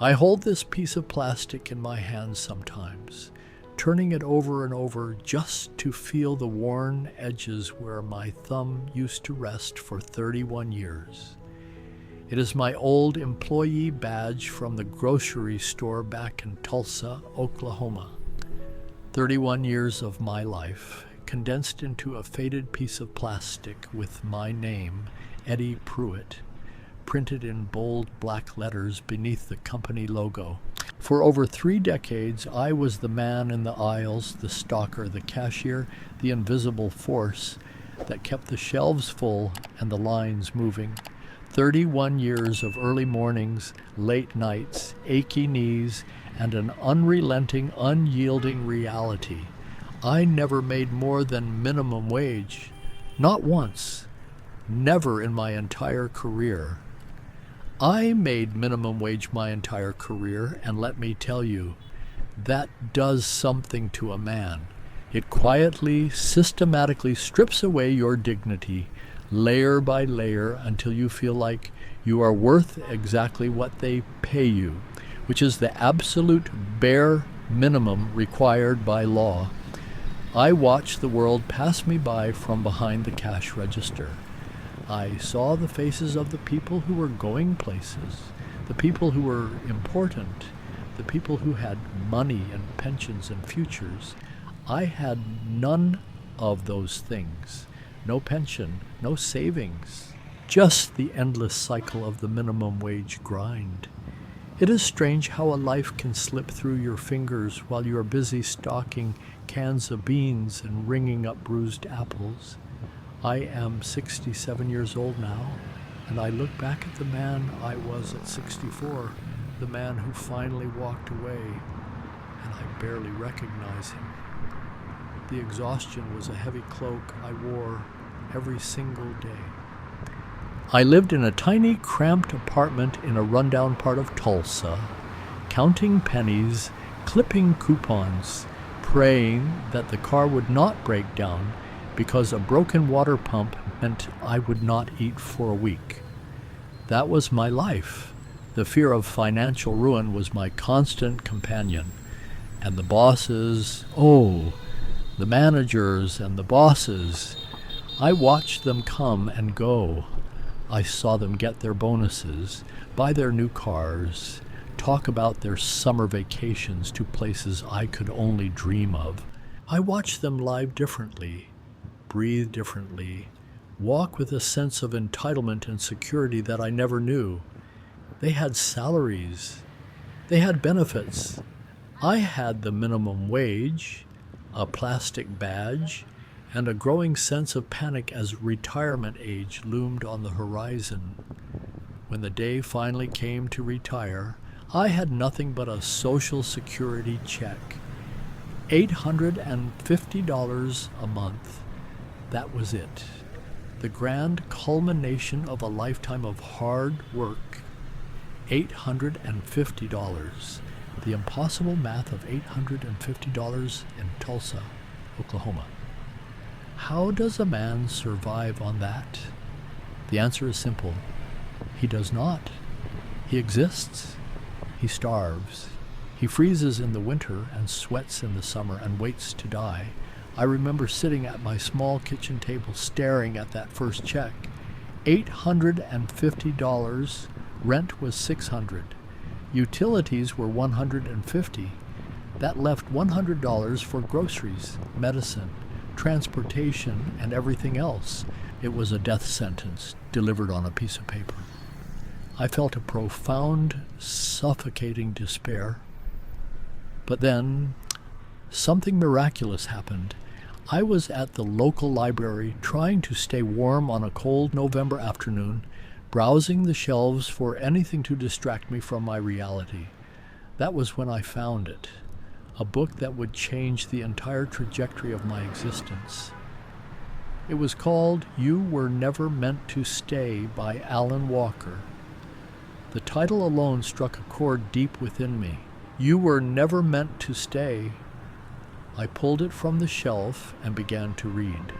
I hold this piece of plastic in my hands sometimes, turning it over and over just to feel the worn edges where my thumb used to rest for 31 years. It is my old employee badge from the grocery store back in Tulsa, Oklahoma. 31 years of my life, condensed into a faded piece of plastic with my name, Eddie Pruitt, printed in bold black letters beneath the company logo. For over 3 decades, I was the man in the aisles, the stalker, the cashier, the invisible force that kept the shelves full and the lines moving. 31 years of early mornings, late nights, achy knees, and an unrelenting, unyielding reality. I never made more than minimum wage. Not once. Never in my entire career. I made minimum wage my entire career, and let me tell you, that does something to a man. It quietly, systematically strips away your dignity, layer by layer, until you feel like you are worth exactly what they pay you, which is the absolute bare minimum required by law. I watched the world pass me by from behind the cash register. I saw the faces of the people who were going places, the people who were important, the people who had money and pensions and futures. I had none of those things. No pension, no savings, just the endless cycle of the minimum wage grind. It is strange how a life can slip through your fingers while you are busy stocking cans of beans and ringing up bruised apples. I am 67 years old now, and I look back at the man I was at 64, the man who finally walked away, and I barely recognize him. The exhaustion was a heavy cloak I wore every single day. I lived in a tiny, cramped apartment in a rundown part of Tulsa, counting pennies, clipping coupons, praying that the car would not break down because a broken water pump meant I would not eat for a week. That was my life. The fear of financial ruin was my constant companion. And the bosses, the managers and the bosses, I watched them come and go. I saw them get their bonuses, buy their new cars, talk about their summer vacations to places I could only dream of. I watched them live differently, breathe differently, walk with a sense of entitlement and security that I never knew. They had salaries. They had benefits. I had the minimum wage, a plastic badge, and a growing sense of panic as retirement age loomed on the horizon. When the day finally came to retire, I had nothing but a Social Security check. $850 a month. That was it. The grand culmination of a lifetime of hard work. $850. The impossible math of $850 in Tulsa, Oklahoma. How does a man survive on that? The answer is simple. He does not. He exists. He starves. He freezes in the winter and sweats in the summer and waits to die. I remember sitting at my small kitchen table staring at that first check. $850. Rent was $600. Utilities were $150. That left $100 for groceries, medicine, transportation, and everything else. It was a death sentence delivered on a piece of paper. I felt a profound, suffocating despair. But then, something miraculous happened. I was at the local library trying to stay warm on a cold November afternoon, browsing the shelves for anything to distract me from my reality. That was when I found it, a book that would change the entire trajectory of my existence. It was called You Were Never Meant to Stay by Alan Walker. The title alone struck a chord deep within me. You were never meant to stay. I pulled it from the shelf and began to read.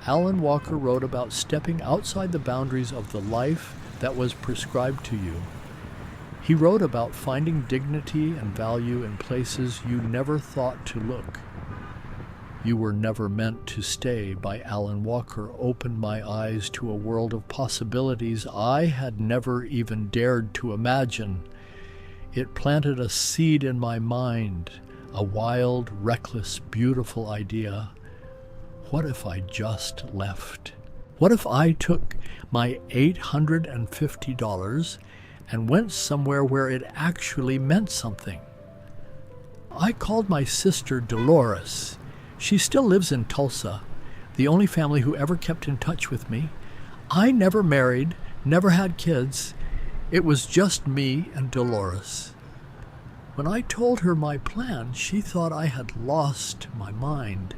Alan Walker wrote about stepping outside the boundaries of the life that was prescribed to you. He wrote about finding dignity and value in places you never thought to look. You Were Never Meant to Stay by Alan Walker opened my eyes to a world of possibilities I had never even dared to imagine. It planted a seed in my mind, a wild, reckless, beautiful idea. What if I just left? What if I took my $850 and went somewhere where it actually meant something? I called my sister Dolores. She still lives in Tulsa, the only family who ever kept in touch with me. I never married, never had kids. It was just me and Dolores. When I told her my plan, she thought I had lost my mind.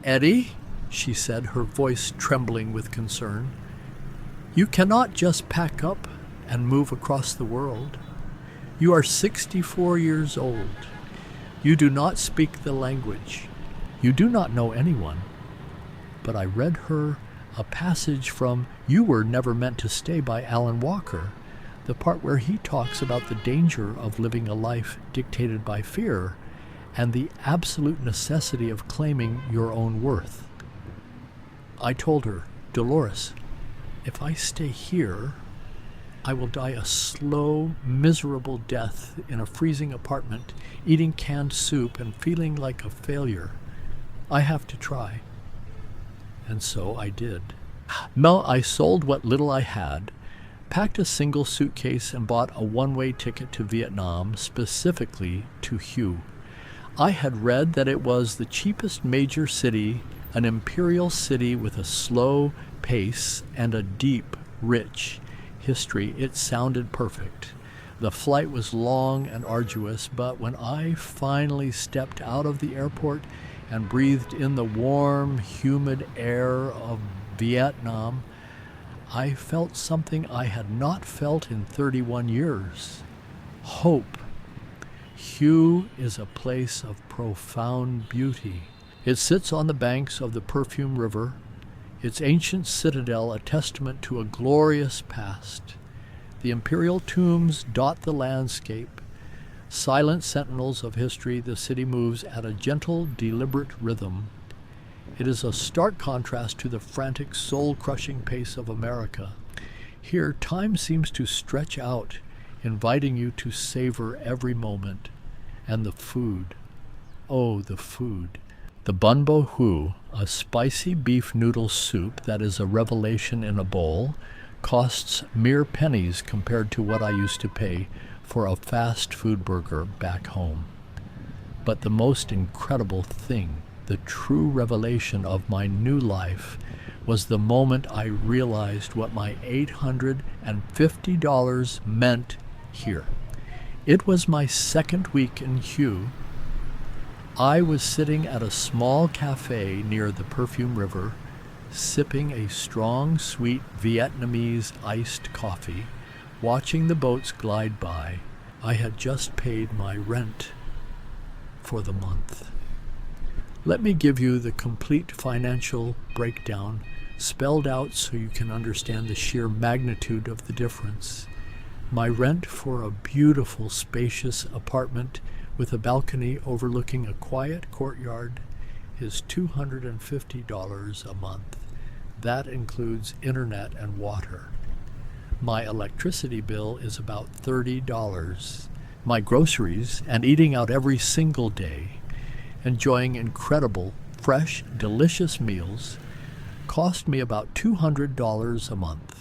"Eddie," she said, her voice trembling with concern, "you cannot just pack up and move across the world. You are 64 years old. You do not speak the language. You do not know anyone." But I read her a passage from You Were Never Meant to Stay by Alan Walker, the part where he talks about the danger of living a life dictated by fear and the absolute necessity of claiming your own worth. I told her, "Dolores, if I stay here, I will die a slow, miserable death in a freezing apartment, eating canned soup and feeling like a failure. I have to try." And so I did. I sold what little I had, packed a single suitcase, and bought a one-way ticket to Vietnam, specifically to Hue. I had read that it was the cheapest major city, an imperial city with a slow pace and a deep, rich history. It sounded perfect. The flight was long and arduous, but when I finally stepped out of the airport and breathed in the warm, humid air of Vietnam, I felt something I had not felt in 31 years. Hope. Hue is a place of profound beauty. It sits on the banks of the Perfume River, its ancient citadel a testament to a glorious past. The imperial tombs dot the landscape. Silent sentinels of history, the city moves at a gentle, deliberate rhythm. It is a stark contrast to the frantic, soul-crushing pace of America. Here, time seems to stretch out, inviting you to savor every moment. And the food. Oh, the food. The bun bo hu, a spicy beef noodle soup that is a revelation in a bowl, costs mere pennies compared to what I used to pay for a fast food burger back home. But the most incredible thing, the true revelation of my new life, was the moment I realized what my $850 meant here. It was my second week in Hue. I was sitting at a small cafe near the Perfume River, sipping a strong, sweet Vietnamese iced coffee, watching the boats glide by. I had just paid my rent for the month. Let me give you the complete financial breakdown, spelled out so you can understand the sheer magnitude of the difference. My rent for a beautiful, spacious apartment with a balcony overlooking a quiet courtyard is $250 a month. That includes internet and water. My electricity bill is about $30. My groceries, and eating out every single day, enjoying incredible, fresh, delicious meals, cost me about $200 a month.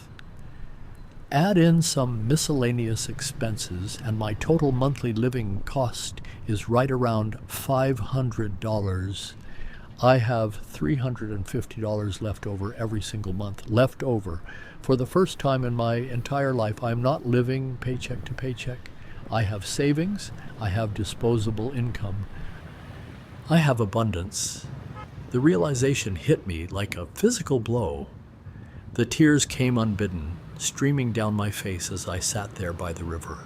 Add in some miscellaneous expenses, and my total monthly living cost is right around $500. I have $350 left over every single month, left over. For the first time in my entire life, I'm not living paycheck to paycheck. I have savings, I have disposable income, I have abundance. The realization hit me like a physical blow. The tears came unbidden, streaming down my face as I sat there by the river.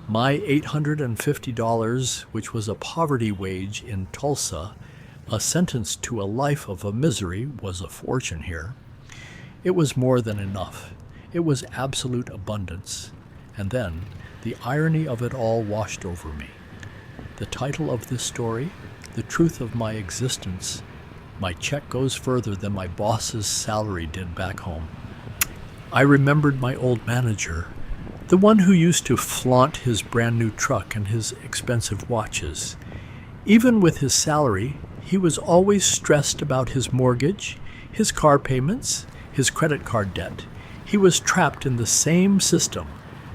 My $850, which was a poverty wage in Tulsa, a sentence to a life of a misery, was a fortune here. It was more than enough. It was absolute abundance. And then, The irony of it all washed over me. The title of this story, The Truth of My Existence. My check goes further than my boss's salary did back home. I remembered my old manager, the one who used to flaunt his brand new truck and his expensive watches. Even with his salary, he was always stressed about his mortgage, his car payments, his credit card debt. He was trapped in the same system,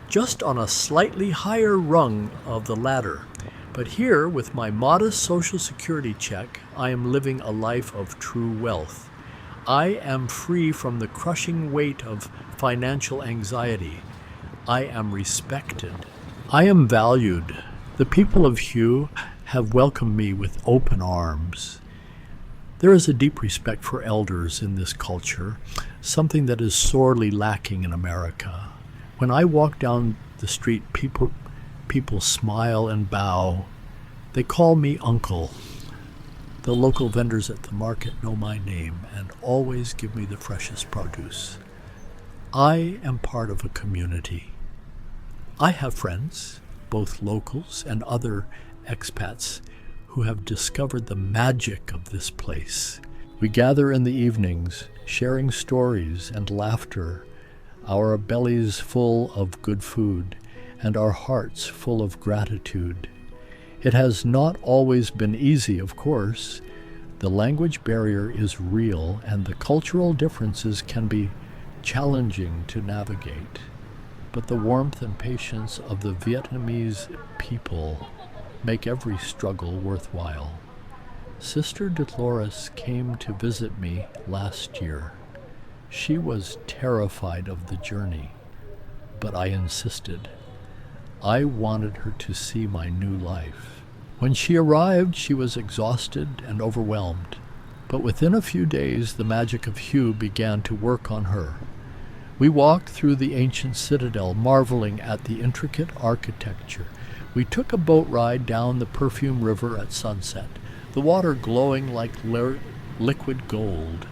just on a slightly higher rung of the ladder. But here, with my modest Social Security check, I am living a life of true wealth. I am free from the crushing weight of financial anxiety. I am respected. I am valued. The people of Hugh have welcomed me with open arms. There is a deep respect for elders in this culture, something that is sorely lacking in America. When I walk down the street, people smile and bow. They call me uncle. The local vendors at the market know my name and always give me the freshest produce. I am part of a community. I have friends, both locals and other expats, who have discovered the magic of this place. We gather in the evenings, sharing stories and laughter, our bellies full of good food, and our hearts full of gratitude. It has not always been easy, of course. The language barrier is real, and the cultural differences can be challenging to navigate. But the warmth and patience of the Vietnamese people make every struggle worthwhile. Sister Dolores came to visit me last year. She was terrified of the journey, but I insisted. I wanted her to see my new life. When she arrived, she was exhausted and overwhelmed, but within a few days the magic of Hugh began to work on her. We walked through the ancient citadel, marveling at the intricate architecture. We took a boat ride down the perfume river at sunset, the water glowing like liquid gold.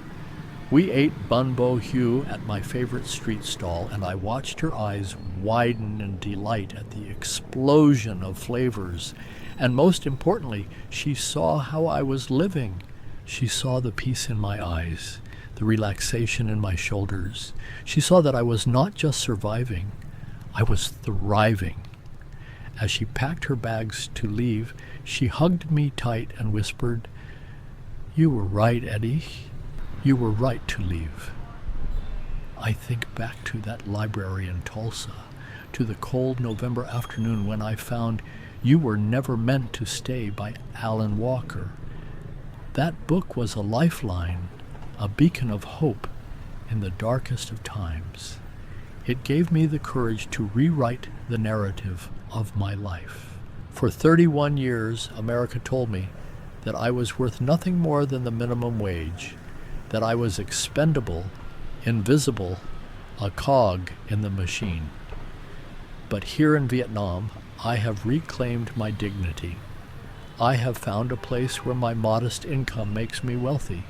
We ate bun bo hue at my favorite street stall, and I watched her eyes widen in delight at the explosion of flavors. And most importantly, she saw how I was living. She saw the peace in my eyes, the relaxation in my shoulders. She saw that I was not just surviving, I was thriving. As she packed her bags to leave, she hugged me tight and whispered, "You were right, Eddie. You were right to leave." I think back to that library in Tulsa, to the cold November afternoon when I found You Were Never Meant to Stay by Alan Walker. That book was a lifeline, a beacon of hope in the darkest of times. It gave me the courage to rewrite the narrative of my life. For 31 years, America told me that I was worth nothing more than the minimum wage, that I was expendable, invisible, a cog in the machine. But here in Vietnam, I have reclaimed my dignity. I have found a place where my modest income makes me wealthy,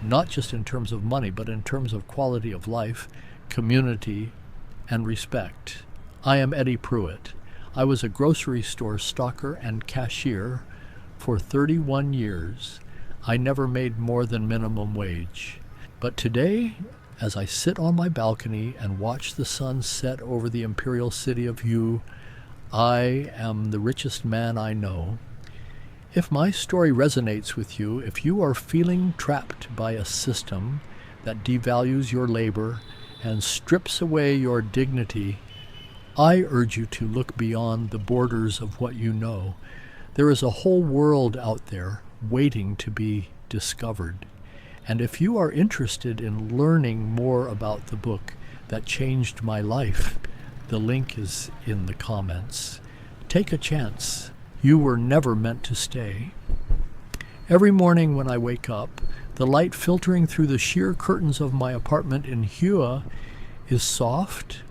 not just in terms of money, but in terms of quality of life, community, and respect. I am Eddie Pruitt. I was a grocery store stocker and cashier for 31 years. I never made more than minimum wage. But today, as I sit on my balcony and watch the sun set over the imperial city of Hue, I am the richest man I know. If my story resonates with you, if you are feeling trapped by a system that devalues your labor and strips away your dignity, I urge you to look beyond the borders of what you know. There is a whole world out there waiting to be discovered. And if you are interested in learning more about the book that changed my life, the link is in the comments. Take a chance. You were never meant to stay. Every morning when I wake up, the light filtering through the sheer curtains of my apartment in Hua is soft,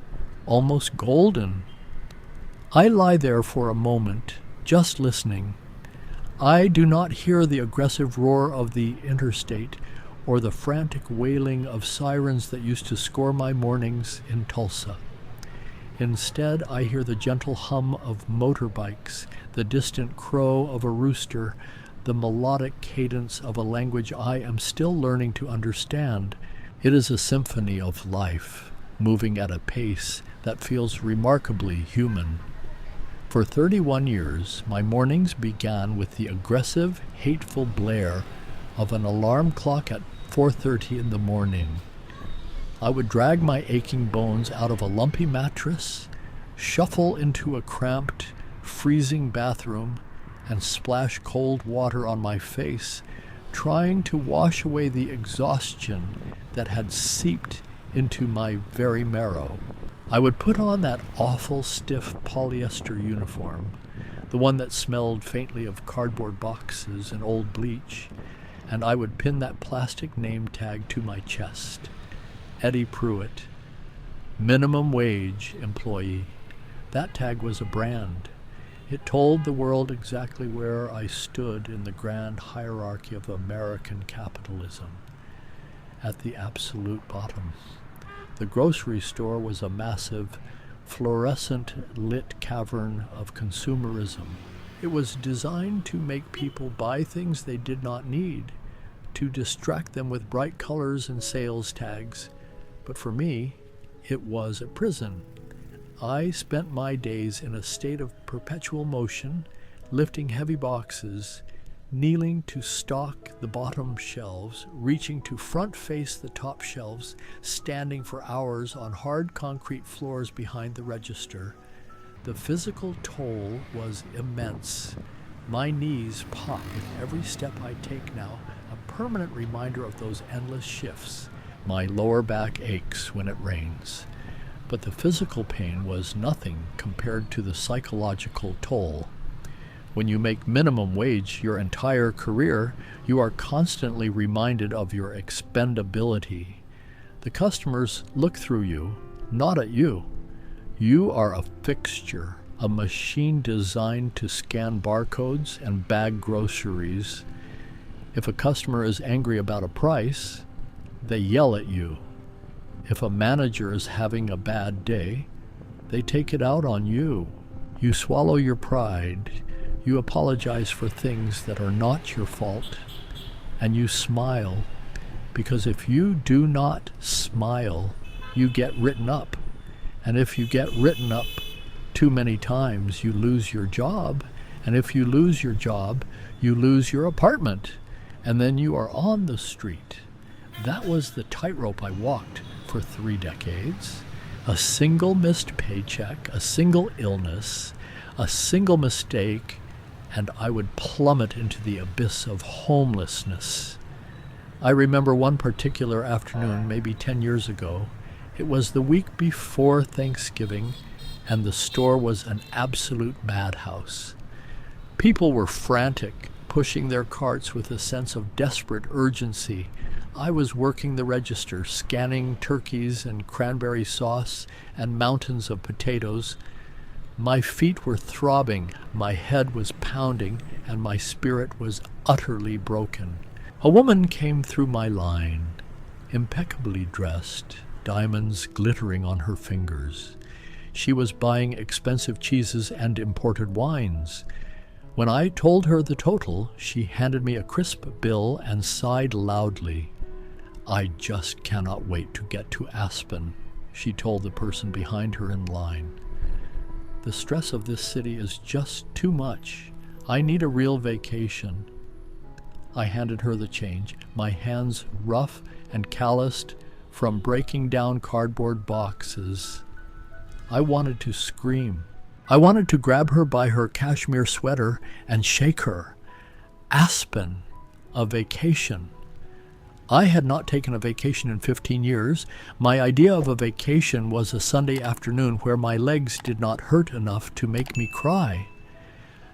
almost golden. I lie there for a moment, just listening. I do not hear the aggressive roar of the interstate or the frantic wailing of sirens that used to score my mornings in Tulsa. Instead, I hear the gentle hum of motorbikes, the distant crow of a rooster, the melodic cadence of a language I am still learning to understand. It is a symphony of life, moving at a pace that feels remarkably human. For 31 years, my mornings began with the aggressive, hateful blare of an alarm clock at 4:30 in the morning. I would drag my aching bones out of a lumpy mattress, shuffle into a cramped, freezing bathroom, and splash cold water on my face, trying to wash away the exhaustion that had seeped into my very marrow. I would put on that awful stiff polyester uniform, the one that smelled faintly of cardboard boxes and old bleach, and I would pin that plastic name tag to my chest. Eddie Pruitt, minimum wage employee. That tag was a brand. It told the world exactly where I stood in the grand hierarchy of American capitalism, at the absolute bottom. The grocery store was a massive, fluorescent-lit cavern of consumerism. It was designed to make people buy things they did not need, to distract them with bright colors and sales tags. But for me, it was a prison. I spent my days in a state of perpetual motion, lifting heavy boxes, kneeling to stock the bottom shelves, reaching to front face the top shelves, standing for hours on hard concrete floors behind the register. The physical toll was immense. My knees pop with every step I take now, a permanent reminder of those endless shifts. My lower back aches when it rains. But the physical pain was nothing compared to the psychological toll. When you make minimum wage your entire career, you are constantly reminded of your expendability. The customers look through you, not at you. You are a fixture, a machine designed to scan barcodes and bag groceries. If a customer is angry about a price, they yell at you. If a manager is having a bad day, they take it out on you. You swallow your pride. You apologize for things that are not your fault, and you smile, because if you do not smile, you get written up. And if you get written up too many times, you lose your job. And if you lose your job, you lose your apartment. And then you are on the street. That was the tightrope I walked for 3 decades. A single missed paycheck, a single illness, a single mistake, and I would plummet into the abyss of homelessness. I remember one particular afternoon, maybe 10 years ago. It was the week before Thanksgiving, and the store was an absolute madhouse. People were frantic, pushing their carts with a sense of desperate urgency. I was working the register, scanning turkeys and cranberry sauce and mountains of potatoes. My feet were throbbing, my head was pounding, and my spirit was utterly broken. A woman came through my line, impeccably dressed, diamonds glittering on her fingers. She was buying expensive cheeses and imported wines. When I told her the total, she handed me a crisp bill and sighed loudly. "I just cannot wait to get to Aspen," she told the person behind her in line. "The stress of this city is just too much. I need a real vacation." I handed her the change, my hands rough and calloused from breaking down cardboard boxes. I wanted to scream. I wanted to grab her by her cashmere sweater and shake her. Aspen, a vacation. I had not taken a vacation in 15 years. My idea of a vacation was a Sunday afternoon where my legs did not hurt enough to make me cry.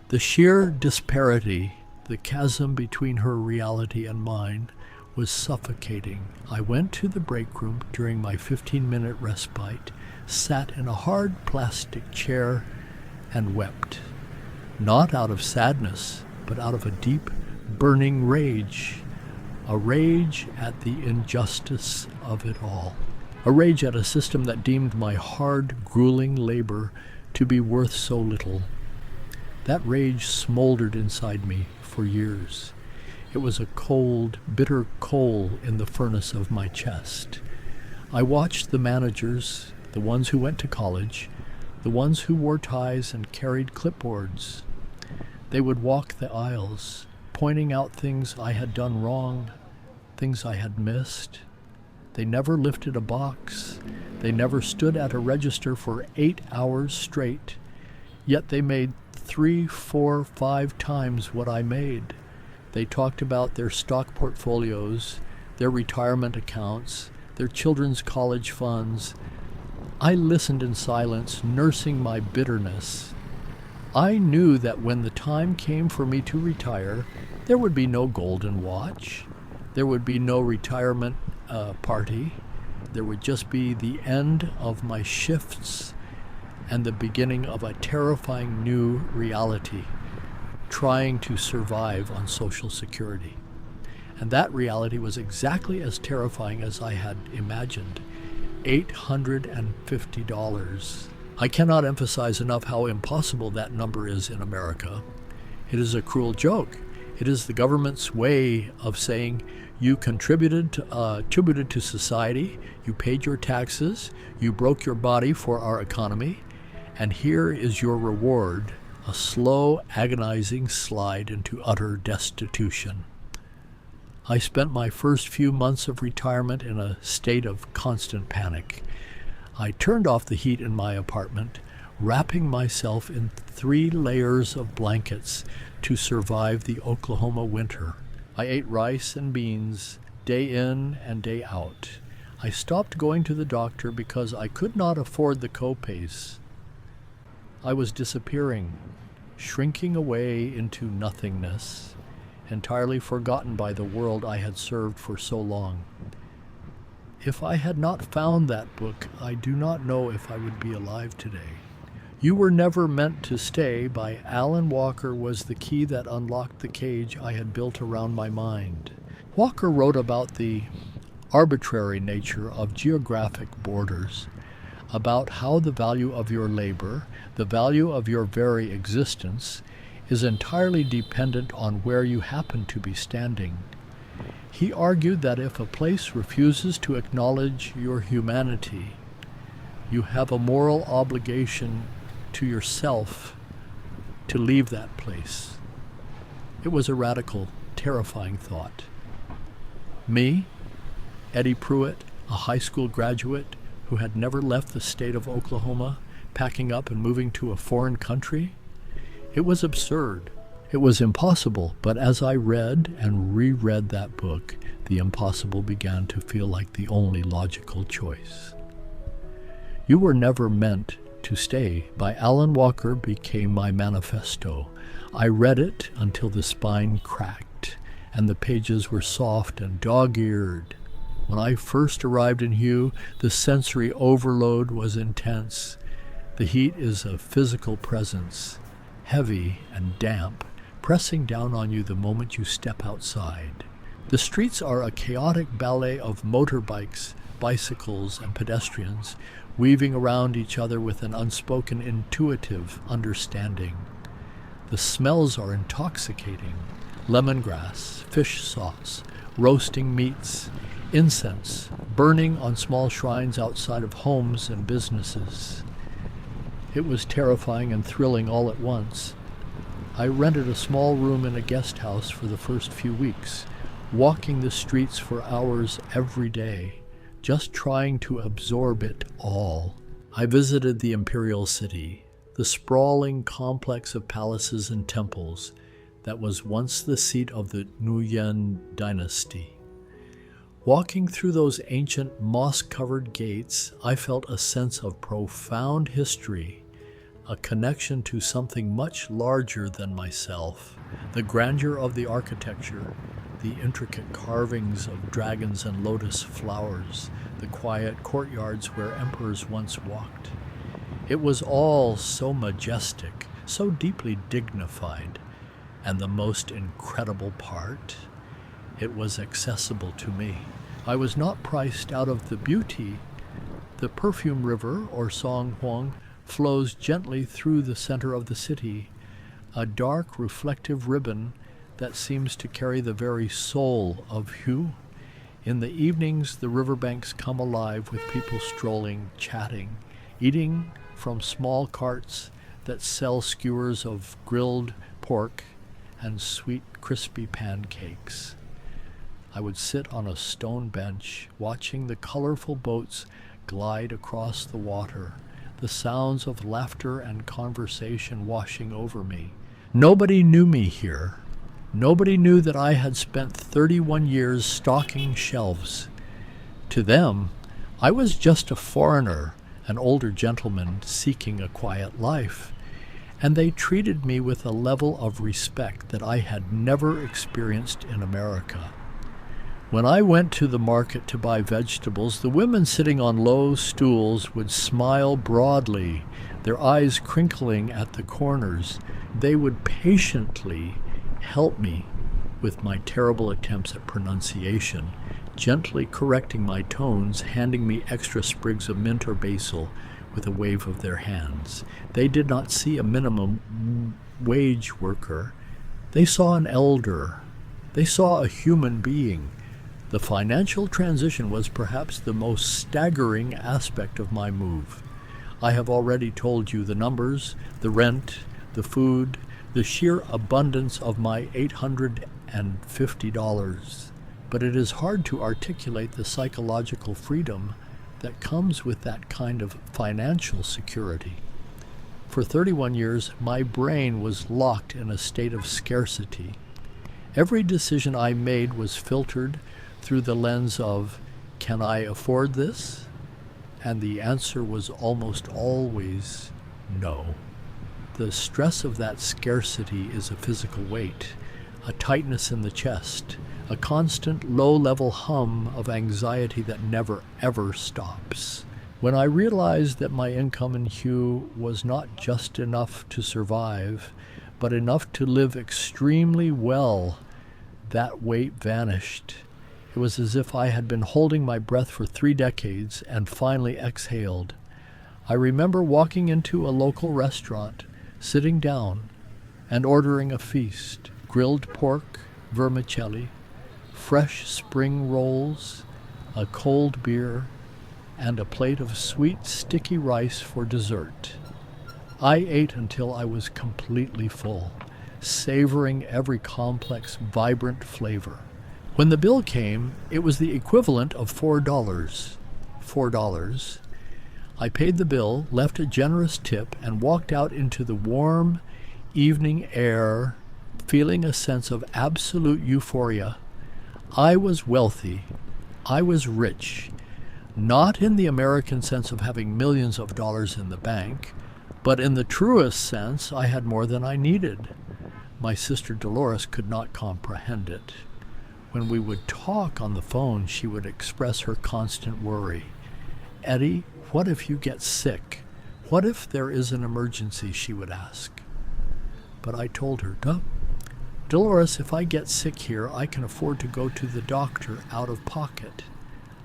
The sheer disparity, the chasm between her reality and mine, was suffocating. I went to the break room during my 15-minute respite, sat in a hard plastic chair, and wept. Not out of sadness, but out of a deep, burning rage. A rage at the injustice of it all. a rage at a system that deemed my hard, grueling labor to be worth so little. That rage smoldered inside me for years. It was a cold, bitter coal in the furnace of my chest. I watched the managers, the ones who went to college, the ones who wore ties and carried clipboards. They would walk the aisles, pointing out things I had done wrong, things I had missed. They never lifted a box. They never stood at a register for 8 hours straight. Yet they made 3, 4, 5 times what I made. They talked about their stock portfolios, their retirement accounts, their children's college funds. I listened in silence, nursing my bitterness. I knew that when the time came for me to retire, there would be no golden watch. There would be no retirement party. There would just be the end of my shifts and the beginning of a terrifying new reality, trying to survive on Social Security. And that reality was exactly as terrifying as I had imagined. $850. I cannot emphasize enough how impossible that number is in America. It is a cruel joke. It is the government's way of saying you contributed to society, you paid your taxes, you broke your body for our economy, and here is your reward, a slow, agonizing slide into utter destitution. I spent my first few months of retirement in a state of constant panic. I turned off the heat in my apartment, wrapping myself in 3 layers of blankets to survive the Oklahoma winter. I ate rice and beans day in and day out. I stopped going to the doctor because I could not afford the copays. I was disappearing, shrinking away into nothingness, entirely forgotten by the world I had served for so long. If I had not found that book, I do not know if I would be alive today. You Were Never Meant to Stay by Alan Walker was the key that unlocked the cage I had built around my mind. Walker wrote about the arbitrary nature of geographic borders, about how the value of your labor, the value of your very existence, is entirely dependent on where you happen to be standing. He argued that if a place refuses to acknowledge your humanity, you have a moral obligation to yourself to leave that place. It was a radical, terrifying thought. Me, Eddie Pruitt, a high school graduate who had never left the state of Oklahoma, packing up and moving to a foreign country? It was absurd. It was impossible, but as I read and reread that book, the impossible began to feel like the only logical choice. You Were Never Meant to Stay by Alan Walker became my manifesto. I read it until the spine cracked and the pages were soft and dog-eared. When I first arrived in Hugh, the sensory overload was intense. The heat is a physical presence, heavy and damp, pressing down on you the moment you step outside. The streets are a chaotic ballet of motorbikes, bicycles, and pedestrians, weaving around each other with an unspoken intuitive understanding. The smells are intoxicating: lemongrass, fish sauce, roasting meats, incense burning on small shrines outside of homes and businesses. It was terrifying and thrilling all at once. I rented a small room in a guest house for the first few weeks, walking the streets for hours every day, just trying to absorb it all. I visited the Imperial City, the sprawling complex of palaces and temples that was once the seat of the Nguyen dynasty. Walking through those ancient moss-covered gates, I felt a sense of profound history, a connection to something much larger than myself. The grandeur of the architecture, the intricate carvings of dragons and lotus flowers, the quiet courtyards where emperors once walked. It was all so majestic, so deeply dignified, and the most incredible part, it was accessible to me. I was not priced out of the beauty, The Perfume River, or Song Huang, flows gently through the center of the city, a dark, reflective ribbon that seems to carry the very soul of Hu. In the evenings, the riverbanks come alive with people strolling, chatting, eating from small carts that sell skewers of grilled pork and sweet, crispy pancakes. I would sit on a stone bench, watching the colorful boats glide across the water, the sounds of laughter and conversation washing over me. Nobody knew me here. Nobody knew that I had spent 31 years stocking shelves. To them, I was just a foreigner, an older gentleman seeking a quiet life, and they treated me with a level of respect that I had never experienced in America. When I went to the market to buy vegetables, the women sitting on low stools would smile broadly, their eyes crinkling at the corners. They would patiently help me with my terrible attempts at pronunciation, gently correcting my tones, handing me extra sprigs of mint or basil with a wave of their hands. They did not see a minimum wage worker. They saw an elder. They saw a human being. The financial transition was perhaps the most staggering aspect of my move. I have already told you the numbers, the rent, the food, the sheer abundance of my $850. But it is hard to articulate the psychological freedom that comes with that kind of financial security. For 31 years, my brain was locked in a state of scarcity. Every decision I made was filtered through the lens of, can I afford this? And the answer was almost always no. The stress of that scarcity is a physical weight, a tightness in the chest, a constant low-level hum of anxiety that never, ever stops. When I realized that my income in Hue was not just enough to survive, but enough to live extremely well, that weight vanished. It was as if I had been holding my breath for 3 decades and finally exhaled. I remember walking into a local restaurant, sitting down, and ordering a feast: grilled pork, vermicelli, fresh spring rolls, a cold beer, and a plate of sweet, sticky rice for dessert. I ate until I was completely full, savoring every complex, vibrant flavor. When the bill came, it was the equivalent of $4. $4. I paid the bill, left a generous tip, and walked out into the warm evening air, feeling a sense of absolute euphoria. I was wealthy. I was rich. Not in the American sense of having millions of dollars in the bank, but in the truest sense, I had more than I needed. My sister Dolores could not comprehend it. When we would talk on the phone, she would express her constant worry. "Eddie, what if you get sick? What if there is an emergency?" she would ask. But I told her, Dolores, if I get sick here, I can afford to go to the doctor out of pocket.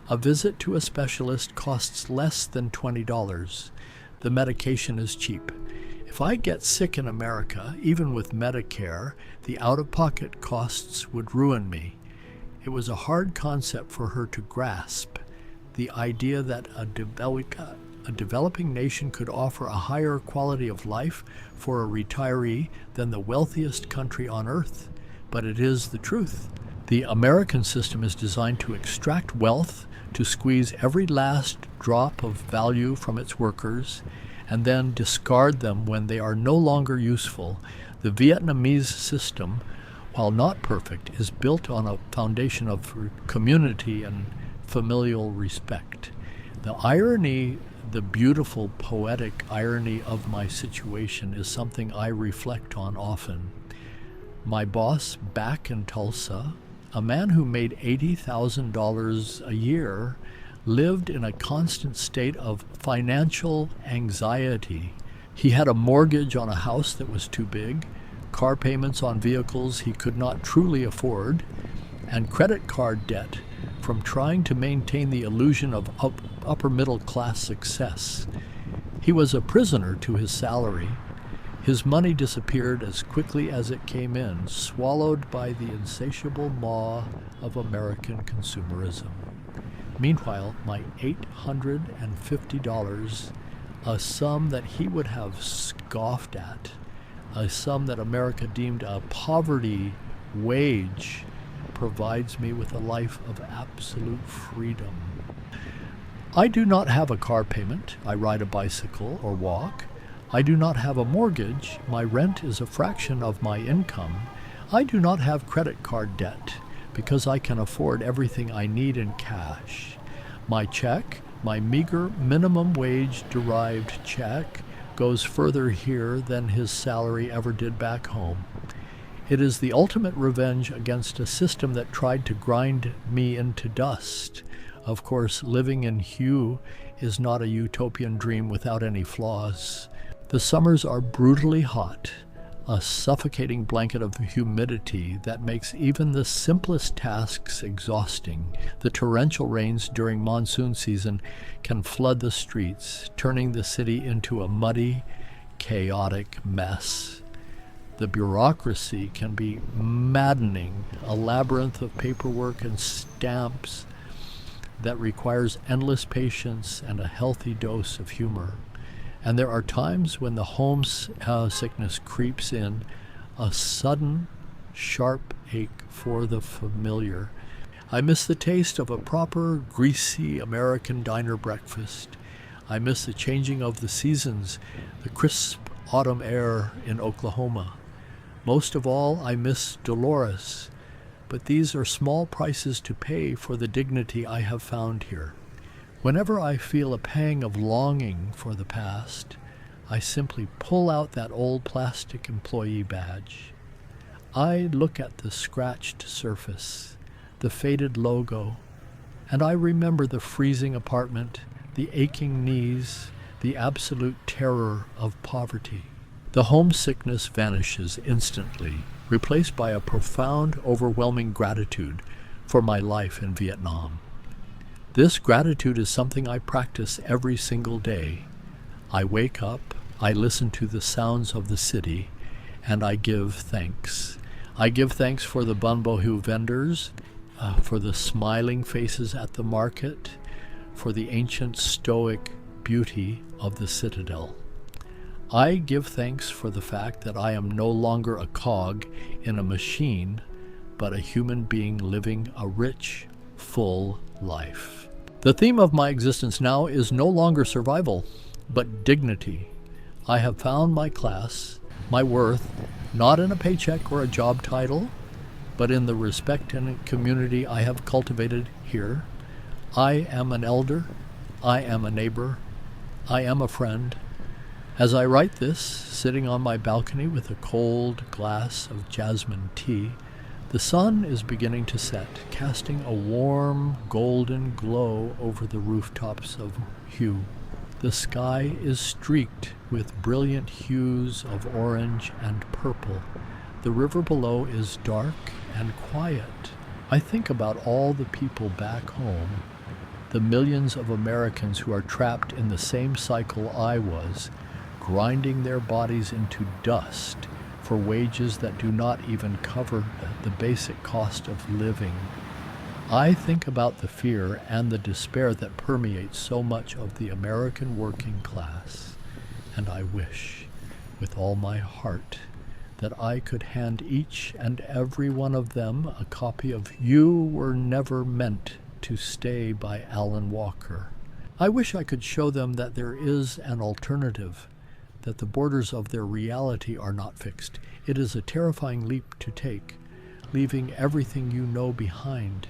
A visit to a specialist costs less than $20. The medication is cheap. If I get sick in America, even with Medicare, the out-of-pocket costs would ruin me. It was a hard concept for her to grasp, the idea that a developing nation could offer a higher quality of life for a retiree than the wealthiest country on earth. But it is the truth. The American system is designed to extract wealth, to squeeze every last drop of value from its workers, and then discard them when they are no longer useful. The Vietnamese system, while not perfect, is built on a foundation of community and familial respect. The irony, the beautiful poetic irony of my situation is something I reflect on often. My boss back in Tulsa, a man who made $80,000 a year, lived in a constant state of financial anxiety. He had a mortgage on a house that was too big, car payments on vehicles he could not truly afford, and credit card debt from trying to maintain the illusion of upper middle class success. He was a prisoner to his salary. His money disappeared as quickly as it came in, swallowed by the insatiable maw of American consumerism. Meanwhile, my $850, a sum that he would have scoffed at, a sum that America deemed a poverty wage, provides me with a life of absolute freedom. I do not have a car payment. I ride a bicycle or walk. I do not have a mortgage. My rent is a fraction of my income. I do not have credit card debt because I can afford everything I need in cash. My check, my meager minimum wage derived check, goes further here than his salary ever did back home. It is the ultimate revenge against a system that tried to grind me into dust. Of course, living in hue is not a utopian dream without any flaws. The summers are brutally hot, a suffocating blanket of humidity that makes even the simplest tasks exhausting. The torrential rains during monsoon season can flood the streets, turning the city into a muddy, chaotic mess. The bureaucracy can be maddening, a labyrinth of paperwork and stamps that requires endless patience and a healthy dose of humor. And there are times when the homesickness creeps in, a sudden, sharp ache for the familiar. I miss the taste of a proper, greasy American diner breakfast. I miss the changing of the seasons, the crisp autumn air in Oklahoma. Most of all, I miss Dolores, but these are small prices to pay for the dignity I have found here. Whenever I feel a pang of longing for the past, I simply pull out that old plastic employee badge. I look at the scratched surface, the faded logo, and I remember the freezing apartment, the aching knees, the absolute terror of poverty. The homesickness vanishes instantly, replaced by a profound, overwhelming gratitude for my life in Vietnam. This gratitude is something I practice every single day. I wake up, I listen to the sounds of the city, and I give thanks. I give thanks for the Bun Bo Hue vendors, for the smiling faces at the market, for the ancient stoic beauty of the citadel. I give thanks for the fact that I am no longer a cog in a machine, but a human being living a rich, full life. The theme of my existence now is no longer survival, but dignity. I have found my class, my worth, not in a paycheck or a job title, but in the respect and community I have cultivated here. I am an elder, I am a neighbor, I am a friend. As I write this, sitting on my balcony with a cold glass of jasmine tea, the sun is beginning to set, casting a warm, golden glow over the rooftops of Hue. The sky is streaked with brilliant hues of orange and purple. The river below is dark and quiet. I think about all the people back home, the millions of Americans who are trapped in the same cycle I was, grinding their bodies into dust for wages that do not even cover the basic cost of living. I think about the fear and the despair that permeates so much of the American working class, and I wish, with all my heart, that I could hand each and every one of them a copy of You Were Never Meant to Stay by Alan Walker. I wish I could show them that there is an alternative, that the borders of their reality are not fixed. It is a terrifying leap to take, leaving everything you know behind.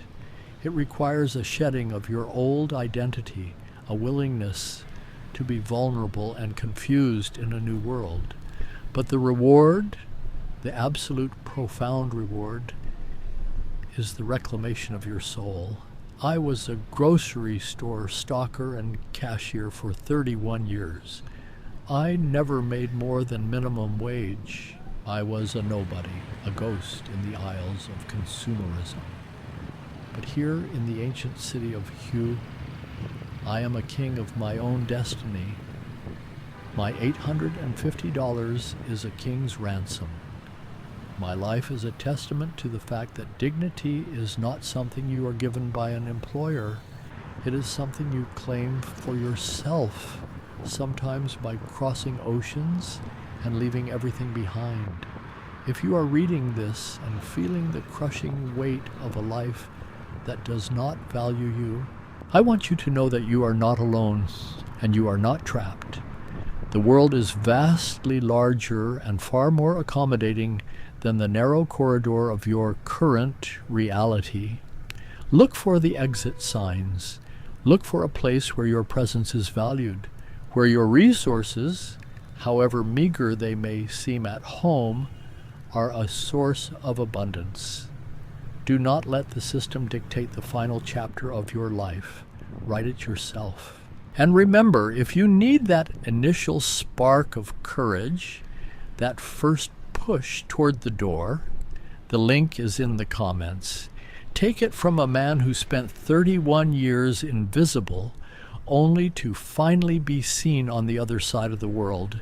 It requires a shedding of your old identity, a willingness to be vulnerable and confused in a new world. But the reward, the absolute profound reward, is the reclamation of your soul. I was a grocery store stocker and cashier for 31 years. I never made more than minimum wage. I was a nobody, a ghost in the aisles of consumerism. But here in the ancient city of Hue, I am a king of my own destiny. My $850 is a king's ransom. My life is a testament to the fact that dignity is not something you are given by an employer. It is something you claim for yourself, sometimes by crossing oceans and leaving everything behind. If you are reading this and feeling the crushing weight of a life that does not value you, I want you to know that you are not alone and you are not trapped. The world is vastly larger and far more accommodating than the narrow corridor of your current reality. Look for the exit signs. Look for a place where your presence is valued, where your resources, however meager they may seem at home, are a source of abundance. Do not let the system dictate the final chapter of your life. Write it yourself. And remember, if you need that initial spark of courage, that first push toward the door, the link is in the comments. Take it from a man who spent 31 years invisible, only to finally be seen on the other side of the world.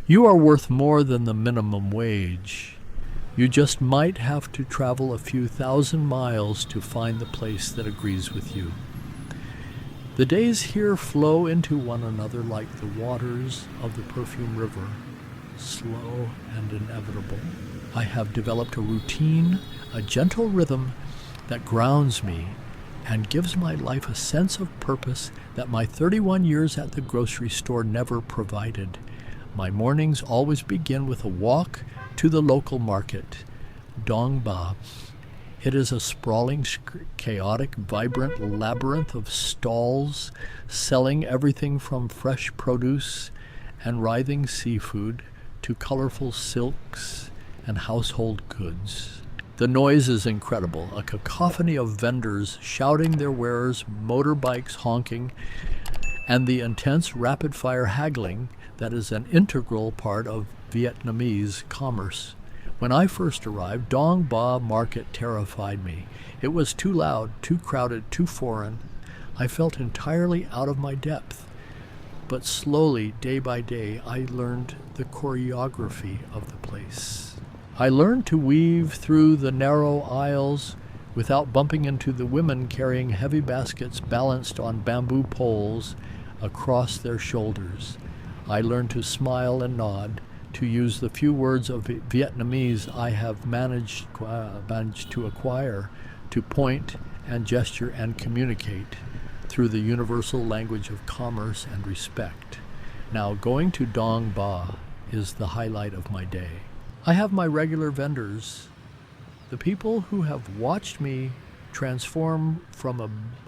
You are worth more than the minimum wage. You just might have to travel a few thousand miles to find the place that agrees with you. The days here flow into one another like the waters of the perfume river, slow and inevitable. I have developed a routine, a gentle rhythm that grounds me and gives my life a sense of purpose that my 31 years at the grocery store never provided. My mornings always begin with a walk to the local market, Dong Ba. It is a sprawling, chaotic, vibrant labyrinth of stalls selling everything from fresh produce and writhing seafood to colorful silks and household goods. The noise is incredible, a cacophony of vendors shouting their wares, motorbikes honking, and the intense rapid-fire haggling that is an integral part of Vietnamese commerce. When I first arrived, Dong Ba Market terrified me. It was too loud, too crowded, too foreign. I felt entirely out of my depth. But slowly, day by day, I learned the choreography of the place. I learned to weave through the narrow aisles without bumping into the women carrying heavy baskets balanced on bamboo poles across their shoulders. I learned to smile and nod, to use the few words of Vietnamese I have managed to acquire, to point and gesture and communicate through the universal language of commerce and respect. Now, going to Dong Ba is the highlight of my day. I have my regular vendors, the people who have watched me transform from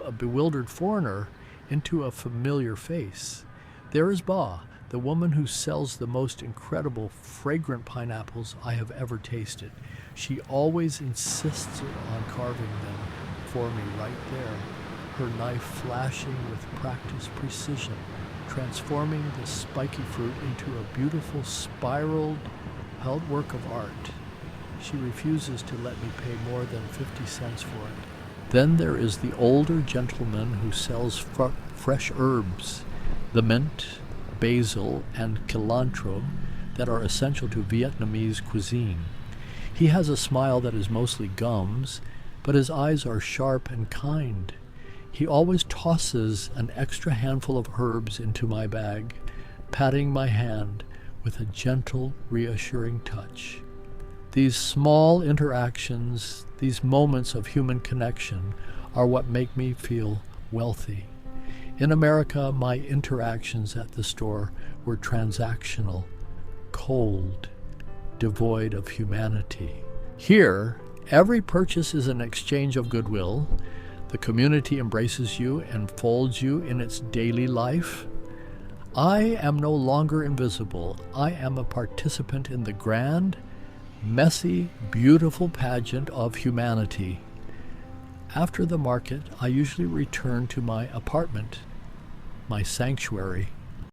a bewildered foreigner into a familiar face. There is Ba, the woman who sells the most incredible, fragrant pineapples I have ever tasted. She always insists on carving them for me right there, her knife flashing with practiced precision, transforming the spiky fruit into a beautiful spiraled held work of art. She refuses to let me pay more than 50 cents for it. Then there is the older gentleman who sells fresh herbs, the mint, basil, and cilantro that are essential to Vietnamese cuisine. He has a smile that is mostly gums, but his eyes are sharp and kind. He always tosses an extra handful of herbs into my bag, patting my hand with a gentle, reassuring touch. These small interactions, these moments of human connection, are what make me feel wealthy. In America, my interactions at the store were transactional, cold, devoid of humanity. Here, every purchase is an exchange of goodwill. The community embraces you and folds you in its daily life. I am no longer invisible. I am a participant in the grand, messy, beautiful pageant of humanity. After the market, I usually return to my apartment, my sanctuary.